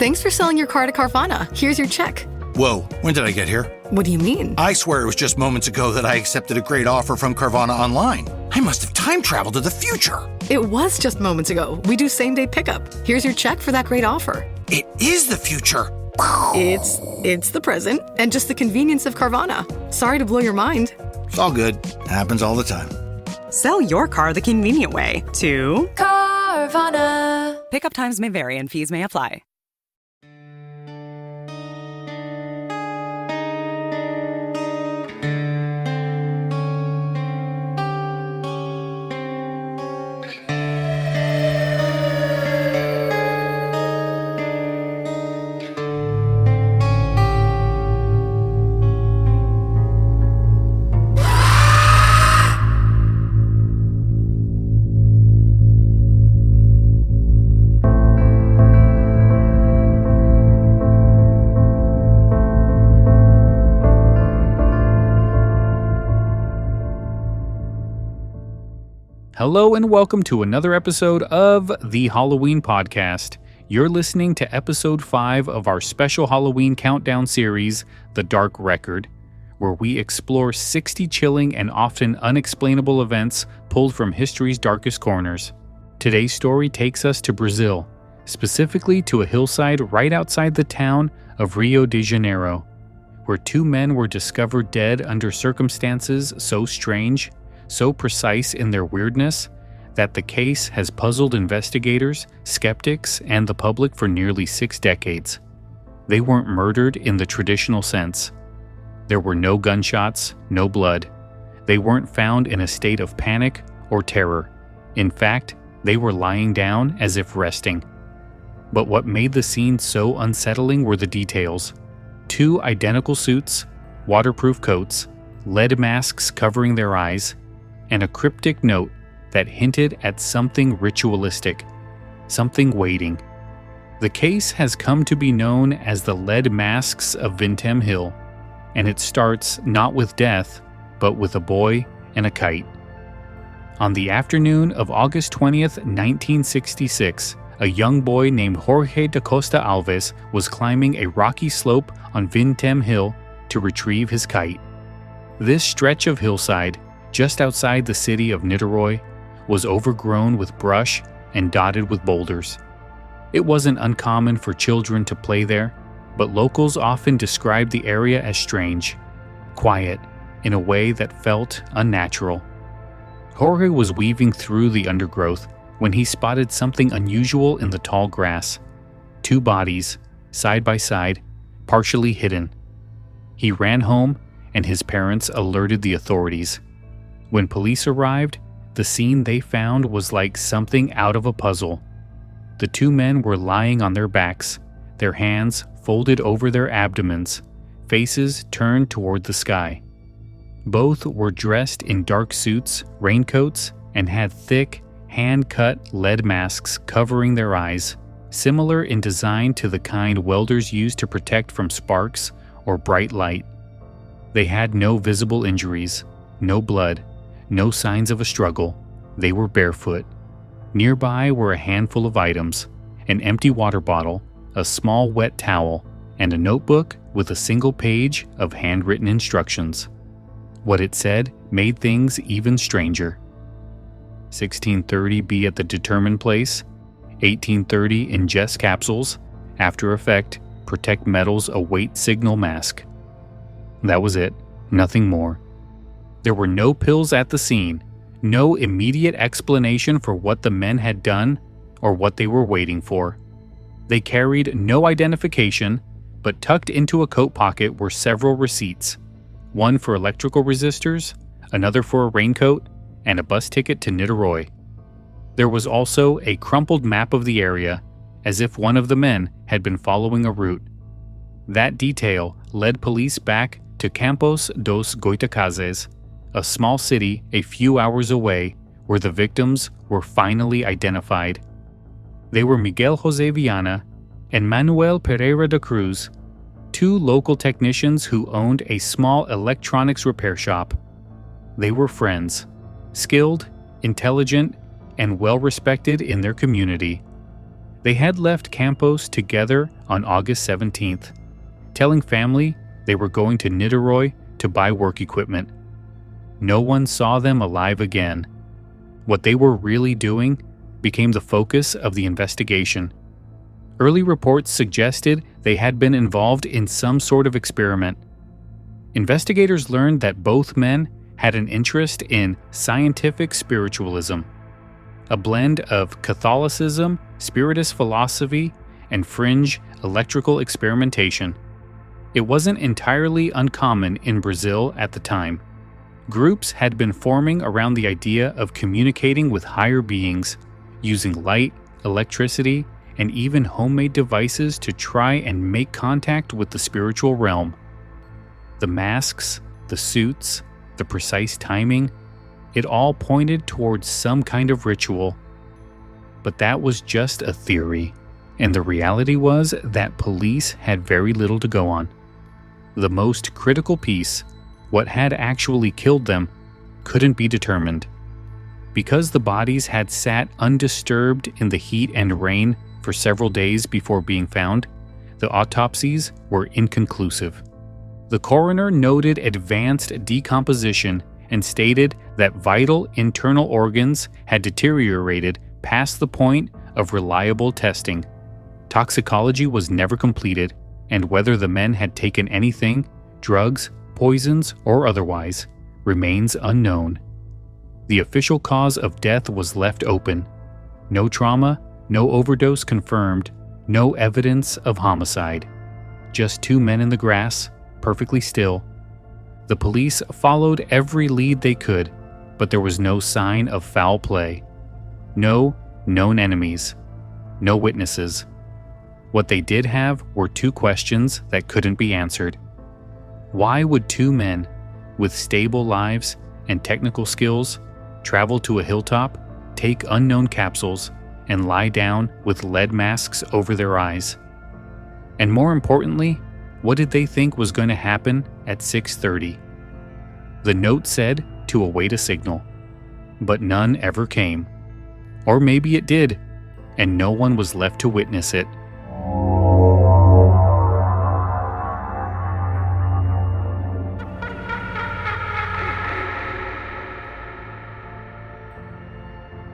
Thanks for selling your car to Carvana. Here's your check. Whoa, when did I get here? What do you mean? I swear it was just moments ago that I accepted a great offer from Carvana online. I must have time traveled to the future. It was just moments ago. We do same-day pickup. Here's your check for that great offer. It is the future. It's the present and just the convenience of Carvana. Sorry to blow your mind. It's all good. Happens all the time. Sell your car the convenient way to Carvana. Pickup times may vary and fees may apply. Hello and welcome to another episode of the Halloween Podcast. You're listening to episode 5 of our special Halloween countdown series, The Dark Record, where we explore 60 chilling and often unexplainable events pulled from history's darkest corners. Today's story takes us to Brazil, specifically to a hillside right outside the town of Rio de Janeiro, where 2 men were discovered dead under circumstances so strange, so precise in their weirdness, that the case has puzzled investigators, skeptics, and the public for nearly 6 decades. They weren't murdered in the traditional sense. There were no gunshots, no blood. They weren't found in a state of panic or terror. In fact, they were lying down as if resting. But what made the scene so unsettling were the details. 2 identical suits, waterproof coats, lead masks covering their eyes, and a cryptic note that hinted at something ritualistic, something waiting. The case has come to be known as the Lead Masks of Vintém Hill, and it starts not with death, but with a boy and a kite. On the afternoon of August 20th, 1966, a young boy named Jorge da Costa Alves was climbing a rocky slope on Vintém Hill to retrieve his kite. This stretch of hillside, just outside the city of Niterói, was overgrown with brush and dotted with boulders. It wasn't uncommon for children to play there, but locals often described the area as strange, quiet, in a way that felt unnatural. Jorge was weaving through the undergrowth when he spotted something unusual in the tall grass. 2 bodies, side by side, partially hidden. He ran home, and his parents alerted the authorities. When police arrived, the scene they found was like something out of a puzzle. The 2 men were lying on their backs, their hands folded over their abdomens, faces turned toward the sky. Both were dressed in dark suits, raincoats, and had thick, hand-cut lead masks covering their eyes, similar in design to the kind welders use to protect from sparks or bright light. They had no visible injuries, no blood, no signs of a struggle. They were barefoot. Nearby were a handful of items: an empty water bottle, a small wet towel, and a notebook with a single page of handwritten instructions. What it said made things even stranger. 1630 be at the determined place. 1830 ingest capsules. After effect, protect metals await signal mask. That was it. Nothing more. There were no pills at the scene, no immediate explanation for what the men had done or what they were waiting for. They carried no identification, but tucked into a coat pocket were several receipts, one for electrical resistors, another for a raincoat, and a bus ticket to Niterói. There was also a crumpled map of the area, as if one of the men had been following a route. That detail led police back to Campos dos Goitacazes, a small city a few hours away where the victims were finally identified. They were Miguel José Viana and Manuel Pereira da Cruz, 2 local technicians who owned a small electronics repair shop. They were friends, skilled, intelligent, and well-respected in their community. They had left Campos together on August 17th, telling family they were going to Niterói to buy work equipment. No one saw them alive again. What they were really doing became the focus of the investigation. Early reports suggested they had been involved in some sort of experiment. Investigators learned that both men had an interest in scientific spiritualism, a blend of Catholicism, Spiritist philosophy, and fringe electrical experimentation. It wasn't entirely uncommon in Brazil at the time. Groups had been forming around the idea of communicating with higher beings, using light, electricity, and even homemade devices to try and make contact with the spiritual realm. The masks, the suits, the precise timing, it all pointed towards some kind of ritual. But that was just a theory, and the reality was that police had very little to go on. The most critical piece, what had actually killed them, couldn't be determined. Because the bodies had sat undisturbed in the heat and rain for several days before being found, the autopsies were inconclusive. The coroner noted advanced decomposition and stated that vital internal organs had deteriorated past the point of reliable testing. Toxicology was never completed, and whether the men had taken anything, drugs, poisons, or otherwise, remains unknown. The official cause of death was left open. No trauma, no overdose confirmed, no evidence of homicide. Just two men in the grass, perfectly still. The police followed every lead they could, but there was no sign of foul play. No known enemies. No witnesses. What they did have were two questions that couldn't be answered. Why would two men with stable lives and technical skills travel to a hilltop, take unknown capsules, and lie down with lead masks over their eyes? And more importantly, what did they think was going to happen at 6:30? The note said to await a signal, but none ever came. Or maybe it did, and no one was left to witness it.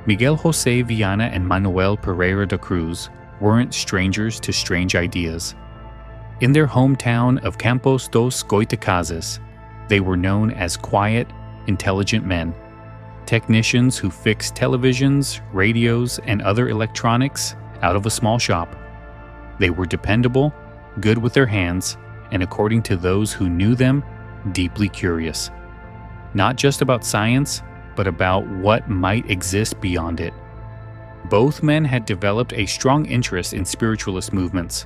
Miguel José Viana and Manuel Pereira da Cruz weren't strangers to strange ideas. In their hometown of Campos dos Goitacazes, they were known as quiet, intelligent men, technicians who fixed televisions, radios, and other electronics out of a small shop. They were dependable, good with their hands, and according to those who knew them, deeply curious. Not just about science, but about what might exist beyond it. Both men had developed a strong interest in spiritualist movements,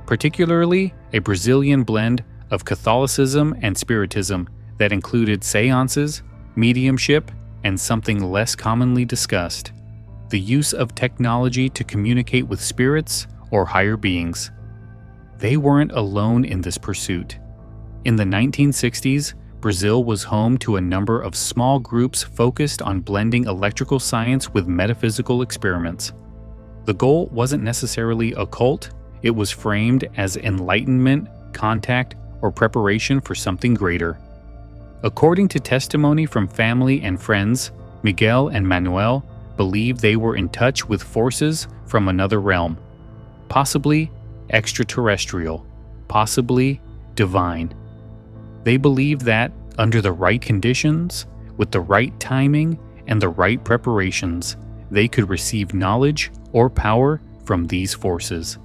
particularly a Brazilian blend of Catholicism and Spiritism that included seances, mediumship, and something less commonly discussed, the use of technology to communicate with spirits or higher beings. They weren't alone in this pursuit. In the 1960s, Brazil was home to a number of small groups focused on blending electrical science with metaphysical experiments. The goal wasn't necessarily occult, it was framed as enlightenment, contact, or preparation for something greater. According to testimony from family and friends, Miguel and Manuel believed they were in touch with forces from another realm, possibly extraterrestrial, possibly divine. They believed that, under the right conditions, with the right timing and the right preparations, they could receive knowledge or power from these forces.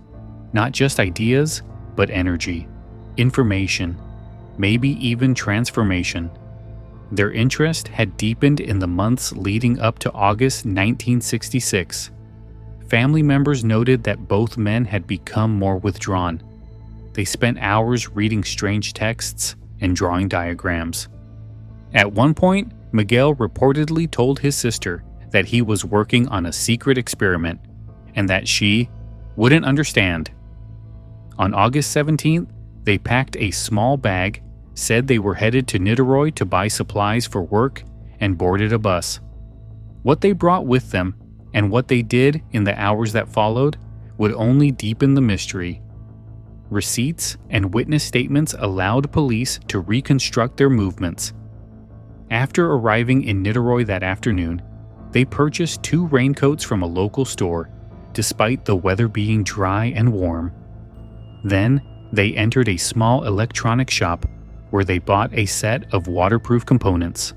Not just ideas, but energy, information, maybe even transformation. Their interest had deepened in the months leading up to August 1966. Family members noted that both men had become more withdrawn. They spent hours reading strange texts and drawing diagrams. At one point, Miguel reportedly told his sister that he was working on a secret experiment and that she wouldn't understand. On August 17th, they packed a small bag, said they were headed to Niterói to buy supplies for work, and boarded a bus. What they brought with them and what they did in the hours that followed would only deepen the mystery. receipts, and witness statements allowed police to reconstruct their movements. After arriving in Niterói that afternoon, they purchased 2 raincoats from a local store, despite the weather being dry and warm. Then, they entered a small electronic shop where they bought a set of waterproof components.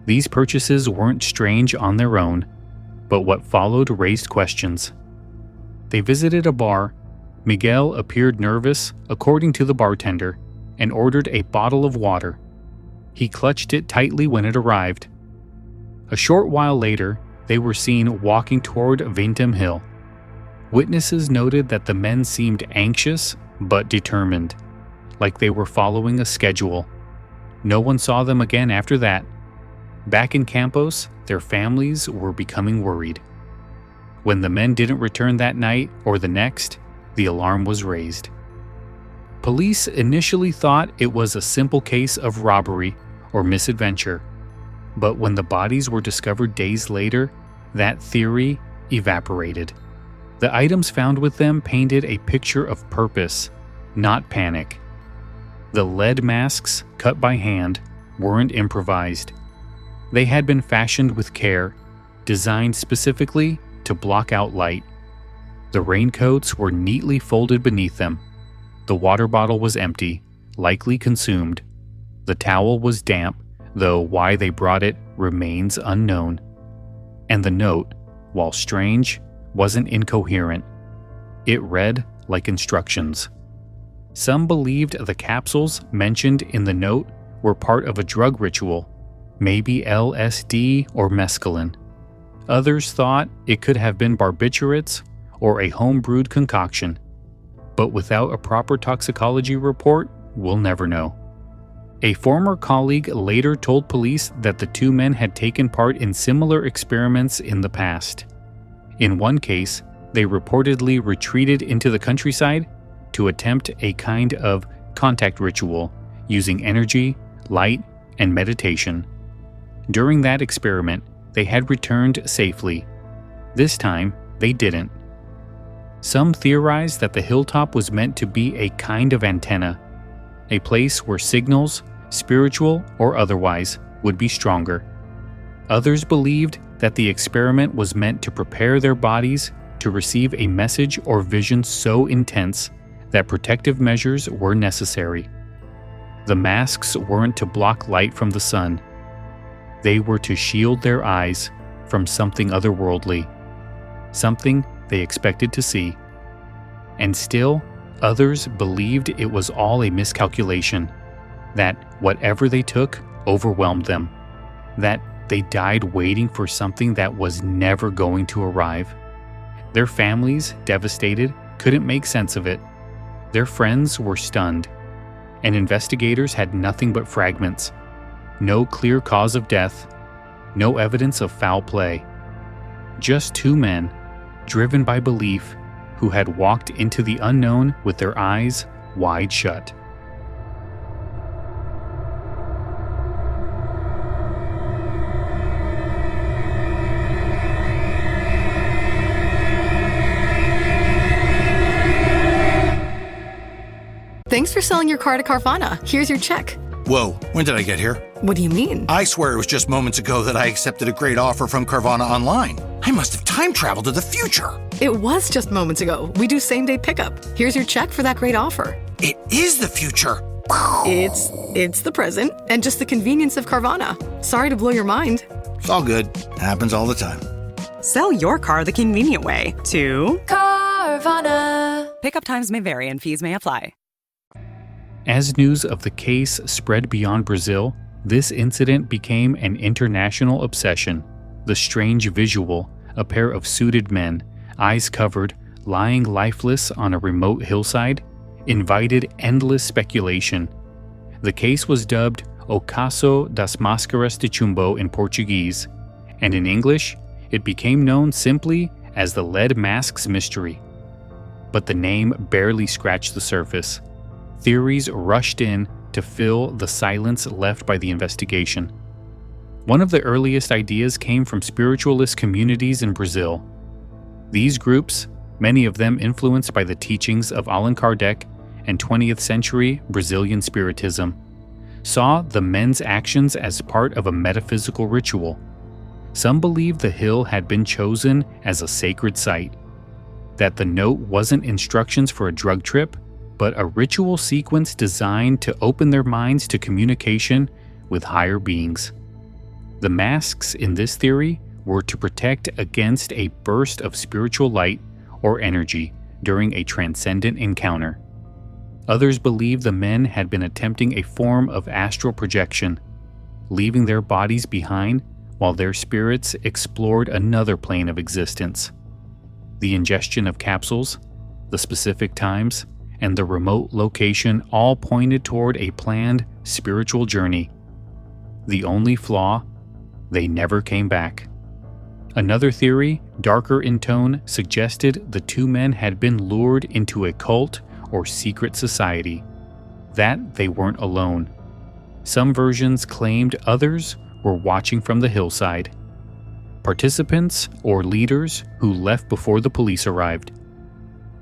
These purchases weren't strange on their own, but what followed raised questions. They visited a bar. Miguel appeared nervous, according to the bartender, and ordered a bottle of water. He clutched it tightly when it arrived. A short while later, they were seen walking toward Vintém Hill. Witnesses noted that the men seemed anxious but determined, like they were following a schedule. No one saw them again after that. Back in Campos, their families were becoming worried. When the men didn't return that night or the next, the alarm was raised. Police initially thought it was a simple case of robbery or misadventure, but when the bodies were discovered days later, that theory evaporated. The items found with them painted a picture of purpose, not panic. The lead masks, cut by hand, weren't improvised. They had been fashioned with care, designed specifically to block out light. The raincoats were neatly folded beneath them. The water bottle was empty, likely consumed. The towel was damp, though why they brought it remains unknown. And the note, while strange, wasn't incoherent. It read like instructions. Some believed the capsules mentioned in the note were part of a drug ritual, maybe LSD or mescaline. Others thought it could have been barbiturates or a home-brewed concoction. But without a proper toxicology report, we'll never know. A former colleague later told police that the 2 men had taken part in similar experiments in the past. In one case, they reportedly retreated into the countryside to attempt a kind of contact ritual using energy, light, and meditation. During that experiment, they had returned safely. This time, they didn't. Some theorized that the hilltop was meant to be a kind of antenna, a place where signals, spiritual or otherwise, would be stronger. Others believed that the experiment was meant to prepare their bodies to receive a message or vision so intense that protective measures were necessary. The masks weren't to block light from the sun. They were to shield their eyes from something otherworldly, something they expected to see. And still, others believed it was all a miscalculation, that whatever they took overwhelmed them, that they died waiting for something that was never going to arrive. Their families, devastated, couldn't make sense of it. Their friends were stunned, and investigators had nothing but fragments. No clear cause of death, no evidence of foul play. Just 2 men, driven by belief, who had walked into the unknown with their eyes wide shut. Thanks for selling your car to Carvana. Here's your check. Whoa, when did I get here? What do you mean? I swear it was just moments ago that I accepted a great offer from Carvana online. I must have time traveled to the future. It was just moments ago. We do same-day pickup. Here's your check for that great offer. It is the future. It's the present, and just the convenience of Carvana. Sorry to blow your mind. It's all good. Happens all the time. Sell your car the convenient way to Carvana. Pickup times may vary and fees may apply. As news of the case spread beyond Brazil, this incident became an international obsession. The strange visual, a pair of suited men, eyes covered, lying lifeless on a remote hillside, invited endless speculation. The case was dubbed O Caso das Máscaras de Chumbo in Portuguese, and in English, it became known simply as the Lead Masks Mystery. But the name barely scratched the surface. Theories rushed in to fill the silence left by the investigation. One of the earliest ideas came from spiritualist communities in Brazil. These groups, many of them influenced by the teachings of Allan Kardec, and 20th century Brazilian Spiritism, saw the men's actions as part of a metaphysical ritual. Some believe the hill had been chosen as a sacred site, that the note wasn't instructions for a drug trip, but a ritual sequence designed to open their minds to communication with higher beings. The masks in this theory were to protect against a burst of spiritual light or energy during a transcendent encounter. Others believe the men had been attempting a form of astral projection, leaving their bodies behind while their spirits explored another plane of existence. The ingestion of capsules, the specific times, and the remote location all pointed toward a planned spiritual journey. The only flaw, they never came back. Another theory, darker in tone, suggested the two men had been lured into a cult or secret society, that they weren't alone. Some versions claimed others were watching from the hillside. Participants or leaders who left before the police arrived.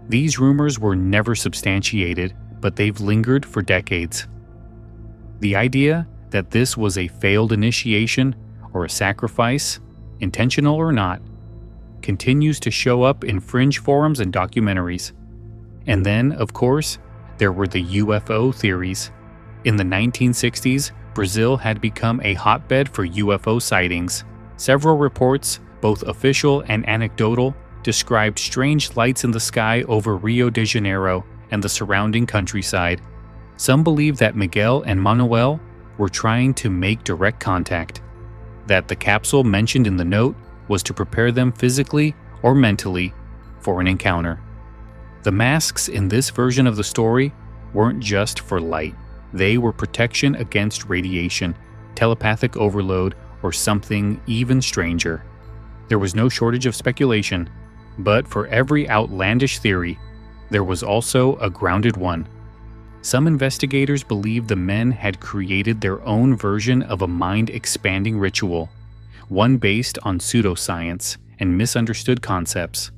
These rumors were never substantiated, but they've lingered for decades. The idea that this was a failed initiation or a sacrifice, intentional or not, continues to show up in fringe forums and documentaries. And then, of course, there were the UFO theories. In the 1960s, Brazil had become a hotbed for UFO sightings. Several reports, both official and anecdotal, described strange lights in the sky over Rio de Janeiro and the surrounding countryside. Some believe that Miguel and Manuel were trying to make direct contact, that the capsule mentioned in the note was to prepare them physically or mentally for an encounter. The masks in this version of the story weren't just for light. They were protection against radiation, telepathic overload, or something even stranger. There was no shortage of speculation, but for every outlandish theory, there was also a grounded one. Some investigators believe the men had created their own version of a mind-expanding ritual, one based on pseudoscience and misunderstood concepts.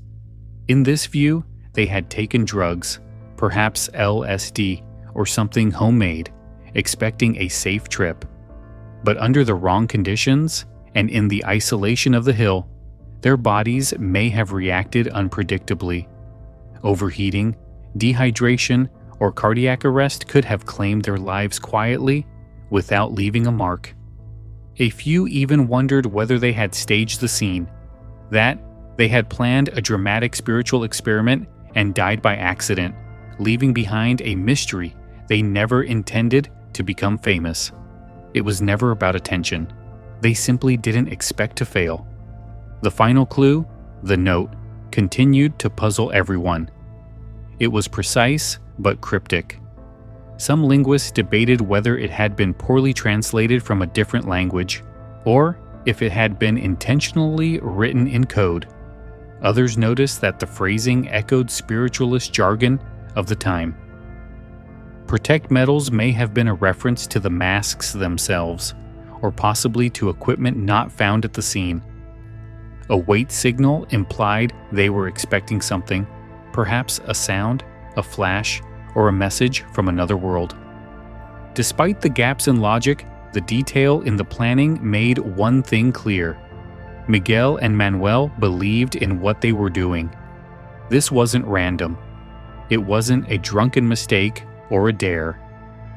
In this view, they had taken drugs, perhaps LSD or something homemade, expecting a safe trip. But under the wrong conditions and in the isolation of the hill, their bodies may have reacted unpredictably. Overheating, dehydration, or cardiac arrest could have claimed their lives quietly without leaving a mark. A few even wondered whether they had staged the scene, that they had planned a dramatic spiritual experiment and died by accident, leaving behind a mystery they never intended to become famous. It was never about attention. They simply didn't expect to fail. The final clue, the note, continued to puzzle everyone. It was precise but cryptic. Some linguists debated whether it had been poorly translated from a different language, or if it had been intentionally written in code. Others noticed that the phrasing echoed spiritualist jargon of the time. Protect metals may have been a reference to the masks themselves, or possibly to equipment not found at the scene. A wait signal implied they were expecting something, perhaps a sound, a flash, or a message from another world. Despite the gaps in logic, the detail in the planning made one thing clear. Miguel and Manuel believed in what they were doing. This wasn't random. It wasn't a drunken mistake or a dare.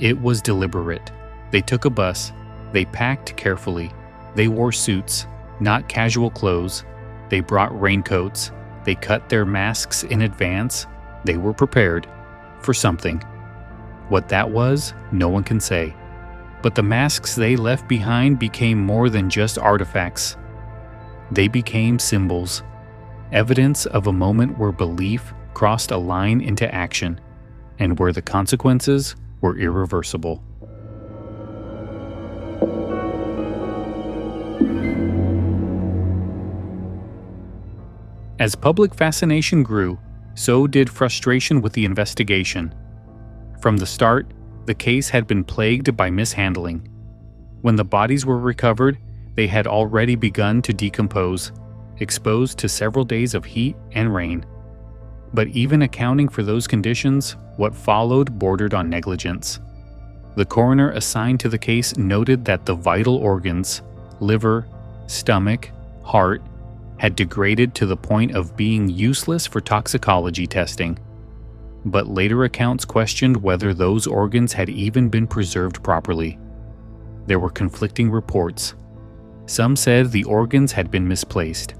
It was deliberate. They took a bus. They packed carefully. They wore suits, not casual clothes. They brought raincoats. They cut their masks in advance. They were prepared for something. What that was, no one can say. But the masks they left behind became more than just artifacts. They became symbols, evidence of a moment where belief crossed a line into action, and where the consequences were irreversible. As public fascination grew, so did frustration with the investigation. From the start, the case had been plagued by mishandling. When the bodies were recovered, they had already begun to decompose, exposed to several days of heat and rain. But even accounting for those conditions, what followed bordered on negligence. The coroner assigned to the case noted that the vital organs, liver, stomach, heart, had degraded to the point of being useless for toxicology testing. But later accounts questioned whether those organs had even been preserved properly. There were conflicting reports. Some said the organs had been misplaced.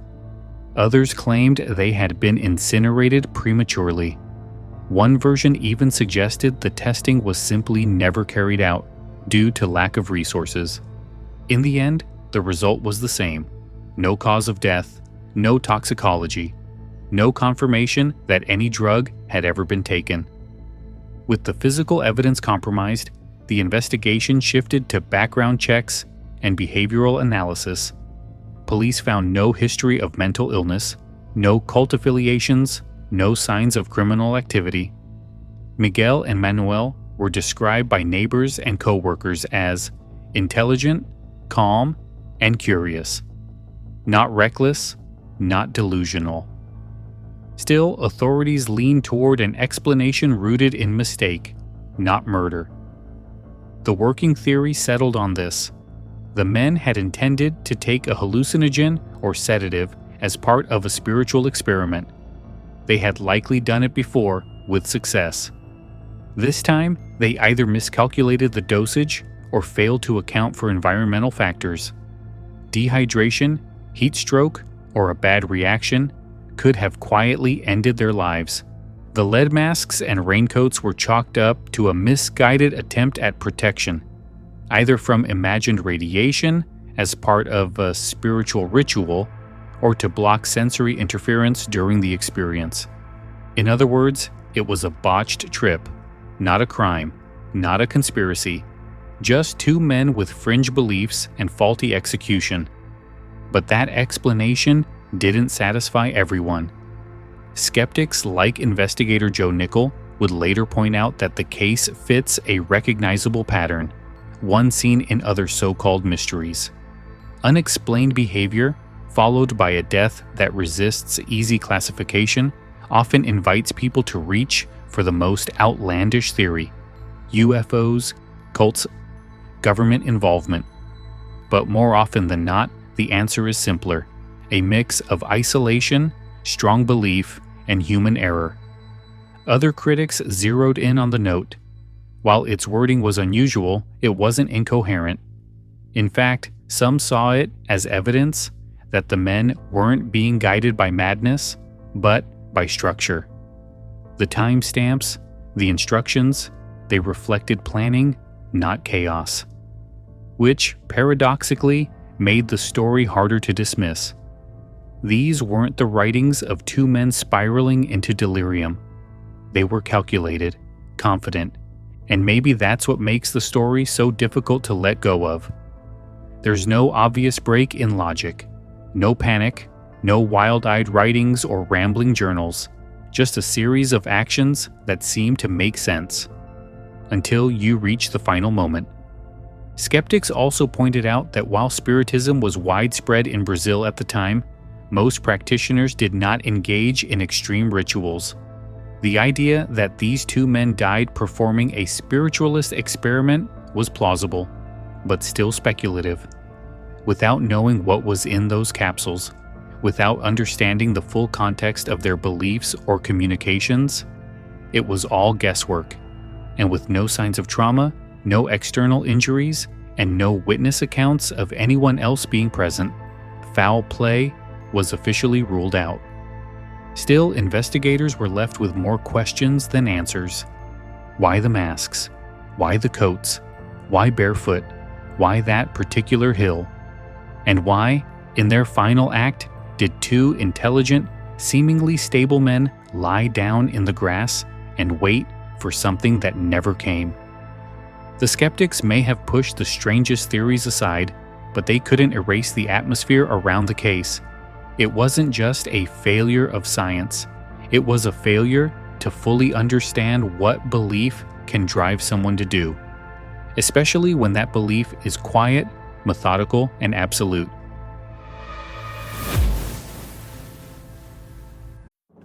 Others claimed they had been incinerated prematurely. One version even suggested the testing was simply never carried out due to lack of resources. In the end, the result was the same. No cause of death, no toxicology, no confirmation that any drug had ever been taken. With the physical evidence compromised, the investigation shifted to background checks and behavioral analysis. Police found no history of mental illness, no cult affiliations, no signs of criminal activity. Miguel and Manuel were described by neighbors and co-workers as intelligent, calm, and curious. Not reckless, not delusional. Still, authorities leaned toward an explanation rooted in mistake, not murder. The working theory settled on this. The men had intended to take a hallucinogen or sedative as part of a spiritual experiment. They had likely done it before with success. This time, they either miscalculated the dosage or failed to account for environmental factors. Dehydration, heat stroke, or a bad reaction could have quietly ended their lives. The lead masks and raincoats were chalked up to a misguided attempt at protection, either from imagined radiation as part of a spiritual ritual or to block sensory interference during the experience. In other words, it was a botched trip, not a crime, not a conspiracy, just two men with fringe beliefs and faulty execution. But that explanation didn't satisfy everyone. Skeptics like investigator Joe Nickel would later point out that the case fits a recognizable pattern, one seen in other so-called mysteries. Unexplained behavior, followed by a death that resists easy classification, often invites people to reach for the most outlandish theory: UFOs, cults, government involvement. But more often than not, the answer is simpler: a mix of isolation, strong belief, and human error. Other critics zeroed in on the note. While its wording was unusual, it wasn't incoherent. In fact, some saw it as evidence that the men weren't being guided by madness, but by structure. The timestamps, the instructions, they reflected planning, not chaos. Which, paradoxically, made the story harder to dismiss. These weren't the writings of two men spiraling into delirium. They were calculated, confident, and maybe that's what makes the story so difficult to let go of. There's no obvious break in logic, no panic, no wild-eyed writings or rambling journals, just a series of actions that seem to make sense, until you reach the final moment. Skeptics also pointed out that while Spiritism was widespread in Brazil at the time, most practitioners did not engage in extreme rituals. The idea that these two men died performing a spiritualist experiment was plausible, but still speculative. Without knowing what was in those capsules, without understanding the full context of their beliefs or communications, it was all guesswork. And with no signs of trauma, no external injuries, and no witness accounts of anyone else being present, foul play was officially ruled out. Still, investigators were left with more questions than answers. Why the masks? Why the coats? Why barefoot? Why that particular hill? And why, in their final act, did two intelligent, seemingly stable men lie down in the grass and wait for something that never came? The skeptics may have pushed the strangest theories aside, but they couldn't erase the atmosphere around the case. It wasn't just a failure of science. It was a failure to fully understand what belief can drive someone to do, especially when that belief is quiet, methodical, and absolute.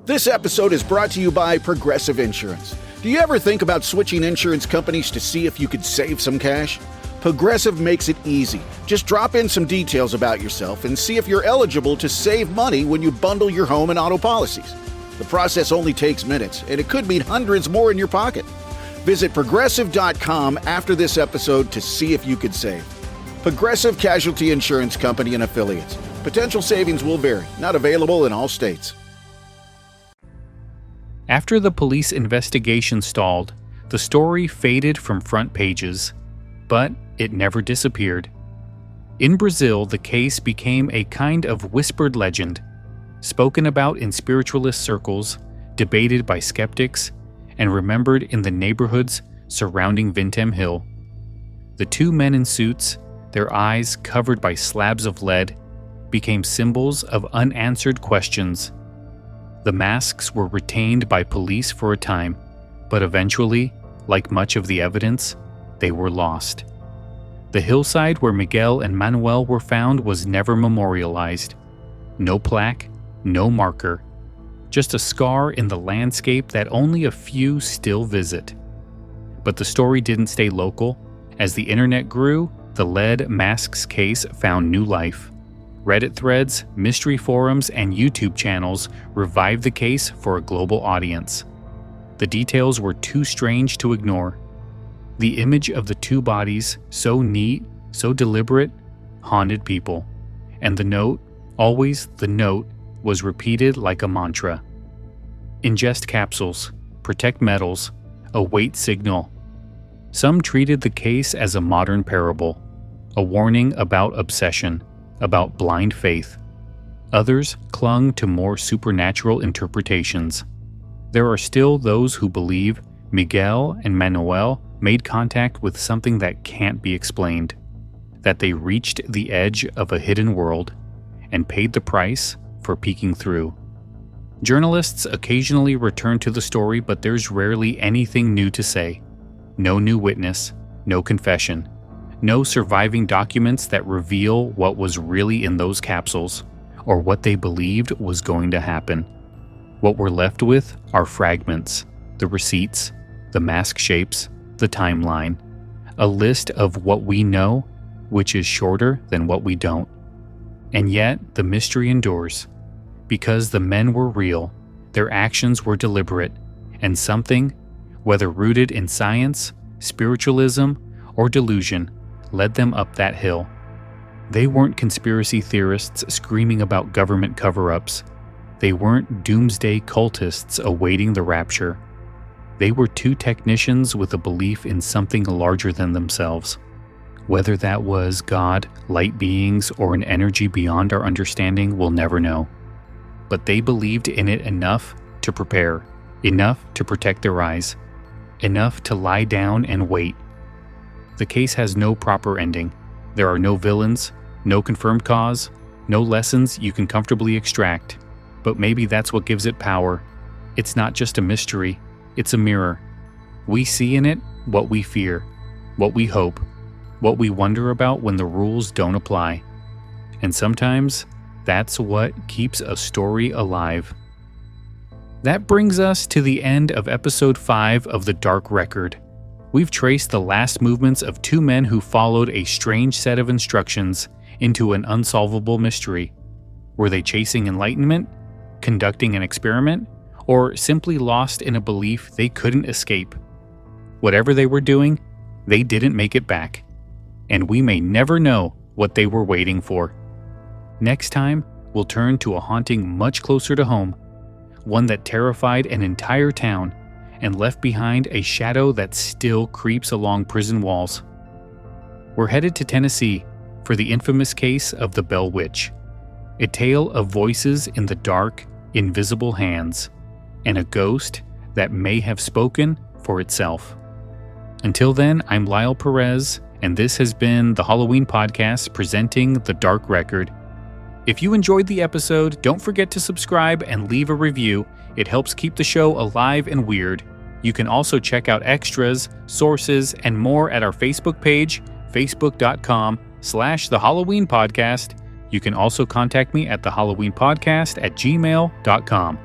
This episode is brought to you by Progressive Insurance. Do you ever think about switching insurance companies to see if you could save some cash? Progressive makes it easy. Just drop in some details about yourself and see if you're eligible to save money when you bundle your home and auto policies. The process only takes minutes, and it could mean hundreds more in your pocket. Visit Progressive.com after this episode to see if you could save. Progressive Casualty Insurance Company and Affiliates. Potential savings will vary. Not available in all states. After the police investigation stalled, the story faded from front pages, but it never disappeared. In Brazil, the case became a kind of whispered legend, spoken about in spiritualist circles, debated by skeptics, and remembered in the neighborhoods surrounding Vintém Hill. The two men in suits, their eyes covered by slabs of lead, became symbols of unanswered questions. The masks were retained by police for a time, but eventually, like much of the evidence, they were lost. The hillside where Miguel and Manuel were found was never memorialized. No plaque, no marker, just a scar in the landscape that only a few still visit. But the story didn't stay local. As the internet grew, the lead masks case found new life. Reddit threads, mystery forums, and YouTube channels revived the case for a global audience. The details were too strange to ignore. The image of the two bodies, so neat, so deliberate, haunted people. And the note, always the note, was repeated like a mantra. Ingest capsules, protect metals, await signal. Some treated the case as a modern parable, a warning about obsession, about blind faith. Others clung to more supernatural interpretations. There are still those who believe Miguel and Manuel made contact with something that can't be explained, that they reached the edge of a hidden world and paid the price for peeking through. Journalists occasionally return to the story, but there's rarely anything new to say. No new witness, no confession. No surviving documents that reveal what was really in those capsules, or what they believed was going to happen. What we're left with are fragments, the receipts, the mask shapes, the timeline, a list of what we know, which is shorter than what we don't. And yet, the mystery endures. Because the men were real, their actions were deliberate, and something, whether rooted in science, spiritualism, or delusion, led them up that hill. They weren't conspiracy theorists screaming about government cover-ups. They weren't doomsday cultists awaiting the rapture. They were two technicians with a belief in something larger than themselves. Whether that was God, light beings, or an energy beyond our understanding, we'll never know. But they believed in it enough to prepare, enough to protect their eyes, enough to lie down and wait. The case has no proper ending. There are no villains, no confirmed cause, no lessons you can comfortably extract. But maybe that's what gives it power. It's not just a mystery, it's a mirror. We see in it what we fear, what we hope, what we wonder about when the rules don't apply. And sometimes, that's what keeps a story alive. That brings us to the end of episode 5 of The Dark Record. We've traced the last movements of two men who followed a strange set of instructions into an unsolvable mystery. Were they chasing enlightenment, conducting an experiment, or simply lost in a belief they couldn't escape? Whatever they were doing, they didn't make it back. And we may never know what they were waiting for. Next time, we'll turn to a haunting much closer to home, one that terrified an entire town and left behind a shadow that still creeps along prison walls. We're headed to Tennessee for the infamous case of the Bell Witch, a tale of voices in the dark, invisible hands, and a ghost that may have spoken for itself. Until then, I'm Lyle Perez, and this has been the Halloween Podcast presenting The Dark Record. If you enjoyed the episode, don't forget to subscribe and leave a review. It helps keep the show alive and weird. You can also check out extras, sources, and more at our Facebook page, facebook.com/The Halloween Podcast. You can also contact me at thehalloweenpodcast@gmail.com.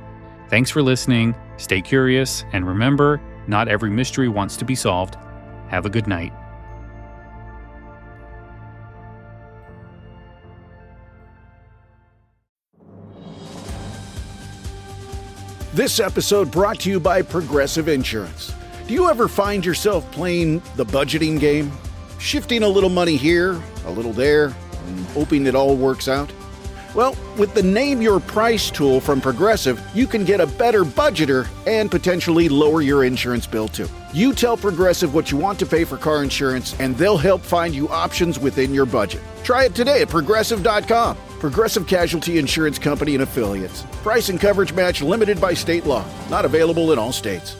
Thanks for listening. Stay curious, and remember, not every mystery wants to be solved. Have a good night. This episode brought to you by Progressive Insurance. Do you ever find yourself playing the budgeting game? Shifting a little money here, a little there, and hoping it all works out? Well, with the Name Your Price tool from Progressive, you can get a better budgeter and potentially lower your insurance bill too. You tell Progressive what you want to pay for car insurance, and they'll help find you options within your budget. Try it today at Progressive.com. Progressive Casualty Insurance Company and Affiliates. Price and coverage match limited by state law. Not available in all states.